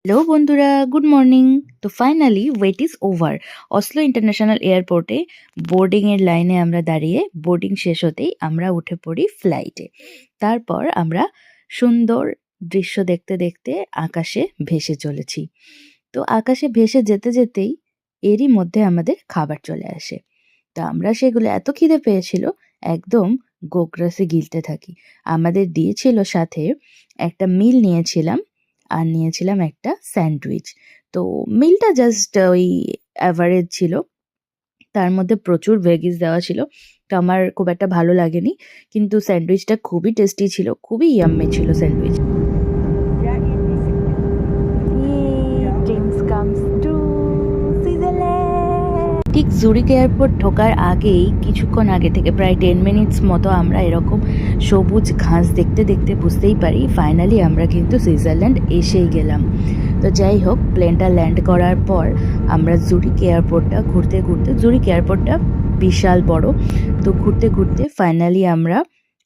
Hello বন্ধুরা, good morning. তো finally wait is over. Oslo international এয়ারপোর্টে বোর্ডিংয়ের লাইনে আমরা দাঁড়িয়ে বোর্ডিং শেষ হতেই আমরা উঠে পড়ি ফ্লাইটে। তারপর আমরা সুন্দর দৃশ্য দেখতে দেখতে আকাশে ভেসে চলেছি। তো আকাশে ভেসে যেতে যেতেই এরই মধ্যে আমাদের খাবার চলে আসে। তো আমরা সেগুলো এত খিদে পেয়েছিল একদম গোগ্রাসে গিলতে থাকি। আমাদের দিয়েছিল সাথে একটা মিল নিয়েছিলাম আর নিয়েছিলাম একটা স্যান্ডউইচ। তো মিলটা জাস্ট ওই অ্যাভারেজ ছিল। তার মধ্যে প্রচুর ভেজিস দেওয়া ছিল। তো আমার খুব একটা ভালো লাগেনি। কিন্তু স্যান্ডউইচটা খুবই টেস্টি ছিল, খুবই ইয়াম্মি ছিল স্যান্ডউইচ। ঠিক জুরিক এয়ারপোর্ট ঢোকার আগেই কিছুক্ষণ আগে থেকে প্রায় 10 মিনিটস মতো আমরা এরকম সবুজ ঘাস দেখতে দেখতে বুঝতেই পারি ফাইনালি আমরা কিন্তু সুইজারল্যান্ড এসেই গেলাম। তো যাই হোক, প্লেনটা ল্যান্ড করার পর আমরা জুরিক এয়ারপোর্টটা জুরিক এয়ারপোর্টটা বিশাল বড়। তো ঘুরতে ঘুরতে ফাইনালি আমরা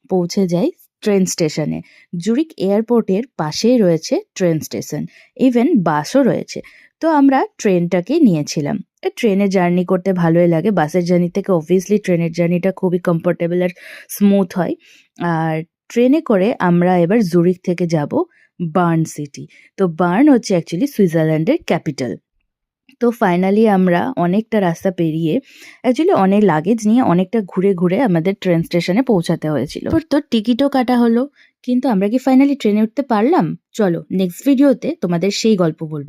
পৌঁছে যাই ট্রেন স্টেশনে। জুরিক এয়ারপোর্টের পাশেই রয়েছে ট্রেন স্টেশন, ইভেন বাসও রয়েছে। তো আমরা ট্রেনটাকে নিয়েছিলাম। ট্রেনে জার্নি করতে ভালোই লাগে, বাসের জার্নি থেকে অবভিয়াসলি ট্রেনের জার্নিটা খুবই কমফোর্টেবল আর স্মুথ হয়। আর ট্রেনে করে আমরা এবার জুরিক থেকে যাব বার্ন সিটি। তো বার্ন হচ্ছে অ্যাকচুয়ালি সুইজারল্যান্ডের ক্যাপিটাল। তো ফাইনালি আমরা অনেকটা রাস্তা পেরিয়ে অ্যাকচুয়ালি অনেক লাগেজ নিয়ে অনেকটা ঘুরে ঘুরে আমাদের ট্রেন স্টেশনে পৌঁছাতে হয়েছিল। তো টিকিটও কাটা হলো, কিন্তু আমরা কি ফাইনালি ট্রেনে উঠতে পারলাম? চলো নেক্সট ভিডিওতে তোমাদের সেই গল্প বলবো।